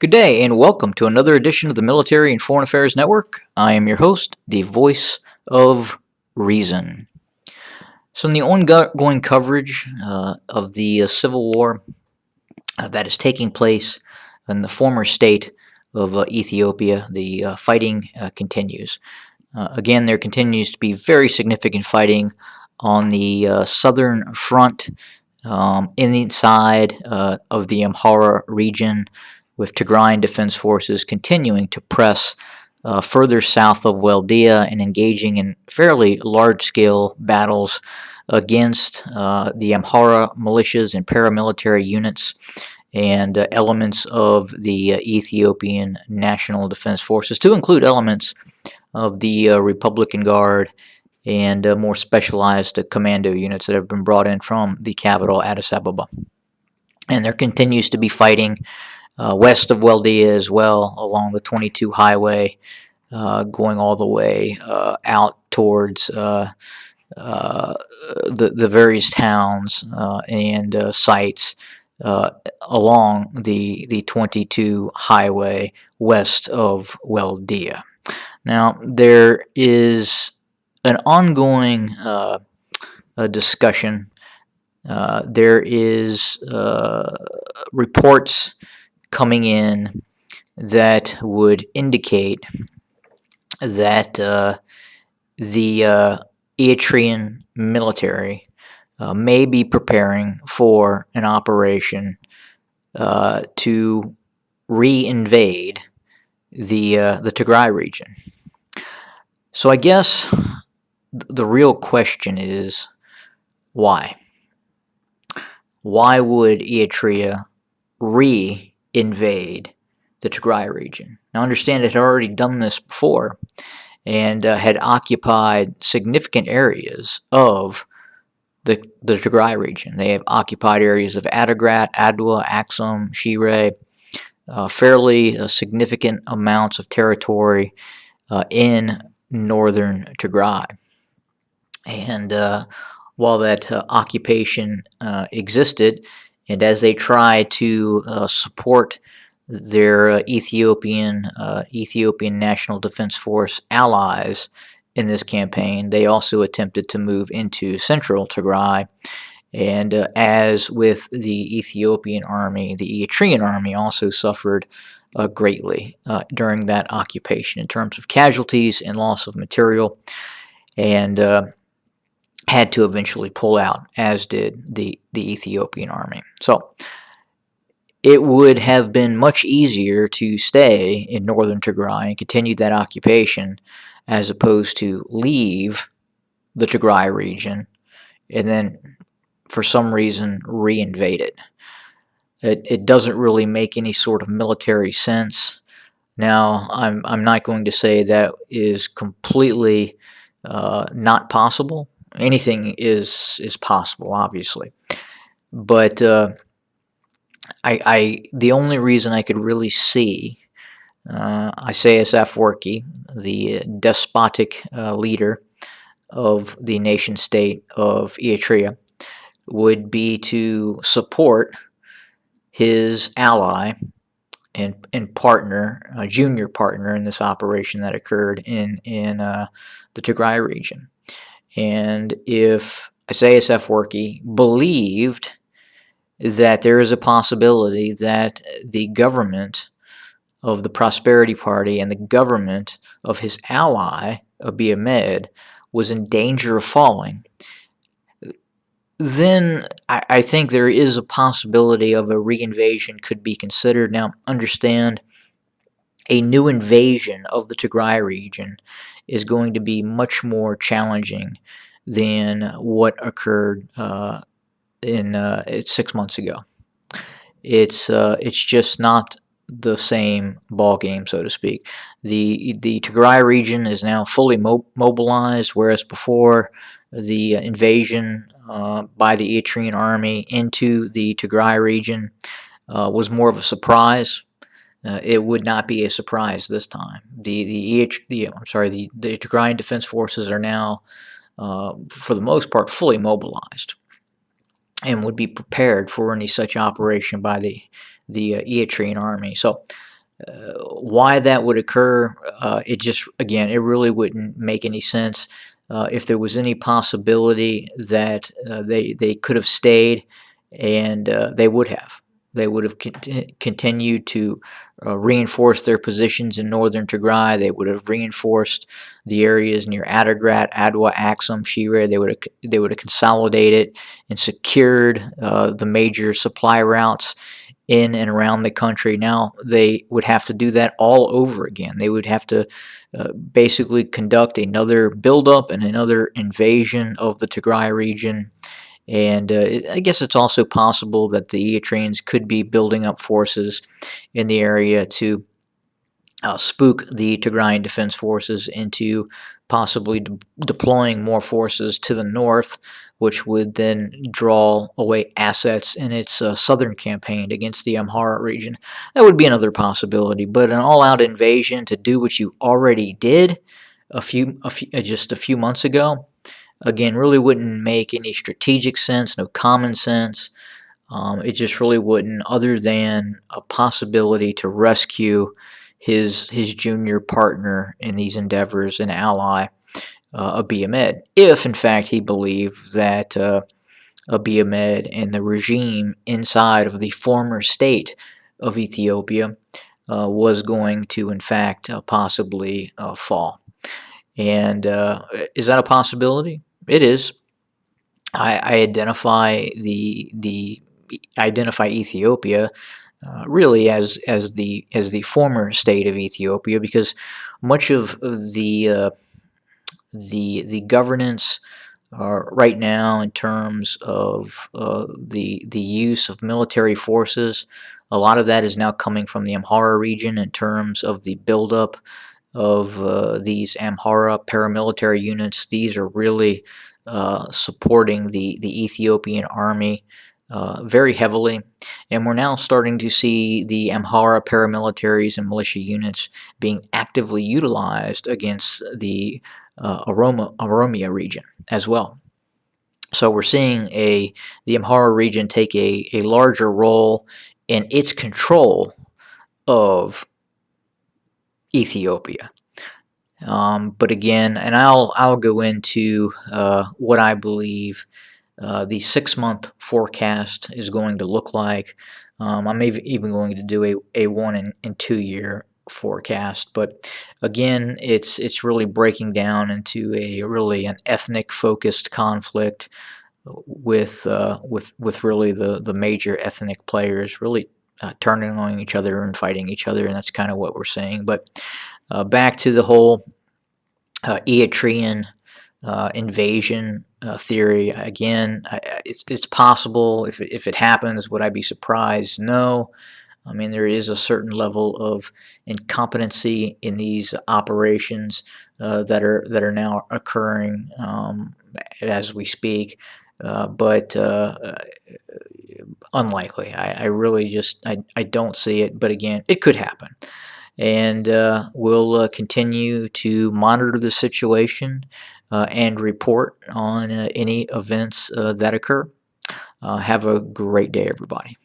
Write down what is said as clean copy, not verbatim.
Good day, and welcome to another edition of the Military and Foreign Affairs Network. I am your host, the voice of reason. So, in the ongoing coverage of the Civil War that is taking place in the former state of Ethiopia, the fighting continues. Again, there continues to be very significant fighting on the southern front inside of the Amhara region, with Tigrayan defense forces continuing to press further south of Waldea and engaging in fairly large-scale battles against the Amhara militias and paramilitary units and elements of the Ethiopian National Defense Forces, to include elements of the Republican Guard and more specialized commando units that have been brought in from the capital, Addis Ababa. And there continues to be fighting west of Waldea as well, along the 22 highway, going all the way out towards the various towns and sites along the 22 highway west of Waldea. Now, there is an ongoing discussion. There is reports coming in that would indicate that the Eritrean military may be preparing for an operation to re-invade the Tigray region. So I guess the real question is, why? Why would Eritrea re-invade the Tigray region? Now understand it had already done this before and had occupied significant areas of the Tigray region. They have occupied areas of Adigrat, Adwa, Axum, Shire, fairly significant amounts of territory in northern Tigray. And while that occupation existed, and as they try to support their Ethiopian National Defense Force allies in this campaign, they also attempted to move into central Tigray. And as with the Ethiopian army, the Eritrean army also suffered greatly during that occupation in terms of casualties and loss of material, and had to eventually pull out, as did the Ethiopian army. So it would have been much easier to stay in northern Tigray and continue that occupation as opposed to leave the Tigray region and then for some reason re-invade it. It doesn't really make any sort of military sense. Now, I'm not going to say that is completely not possible. Anything is possible, obviously, but the only reason I could really see Isaias Afwerki, the despotic leader of the nation-state of Eritrea, would be to support his ally and partner, a junior partner in this operation that occurred in the Tigray region. And if Isaias Afwerki believed that there is a possibility that the government of the Prosperity Party and the government of his ally, Abiy Ahmed, was in danger of falling, then I think there is a possibility of a re-invasion could be considered. Now, understand, a new invasion of the Tigray region is going to be much more challenging than what occurred in 6 months ago. It's just not the same ball game, so to speak. The Tigray region is now fully mobilized, whereas before the invasion by the Eritrean army into the Tigray region was more of a surprise. It would not be a surprise this time. The Tigrayan Defense Forces are now, for the most part, fully mobilized and would be prepared for any such operation by the Eritrean army. So Why that would occur, it just, again, it really wouldn't make any sense. If there was any possibility that they could have stayed, and they would have. They would have continued to reinforce their positions in northern Tigray. They would have reinforced the areas near Adigrat, Adwa, Axum, Shire. They would have consolidated and secured the major supply routes in and around the country. Now they would have to do that all over again. They would have to basically conduct another buildup and another invasion of the Tigray region. And I guess it's also possible that the Eritreans could be building up forces in the area to spook the Tigrayan Defense Forces into possibly deploying more forces to the north, which would then draw away assets in its southern campaign against the Amhara region. That would be another possibility, but an all-out invasion to do what you already did just a few months ago, again, really wouldn't make any strategic sense, no common sense. It just really wouldn't, other than a possibility to rescue his junior partner in these endeavors, an ally, Abiy Ahmed, if in fact he believed that Abiy Ahmed and the regime inside of the former state of Ethiopia was going to in fact possibly fall. And is that a possibility? It is. I identify Ethiopia really as the former state of Ethiopia, because much of the governance right now, in terms of the use of military forces, a lot of that is now coming from the Amhara region in terms of the buildup of these Amhara paramilitary units. These are really supporting the Ethiopian army very heavily, and we're now starting to see the Amhara paramilitaries and militia units being actively utilized against the Oromia region as well. So we're seeing the Amhara region take a larger role in its control of Ethiopia. But again, and I'll go into what I believe the 6-month forecast is going to look like. I'm even going to do a 1 and 2 year forecast. But again, it's really breaking down into an ethnic focused conflict with really the major ethnic players really turning on each other and fighting each other, and that's kind of what we're seeing. But back to the whole Eritrean invasion theory. Again, it's possible. If it happens, would I be surprised? No. I mean, there is a certain level of incompetency in these operations that are now occurring as we speak, but unlikely. I really just I don't see it. But again, it could happen, and we'll continue to monitor the situation and report on any events that occur. Have a great day, everybody.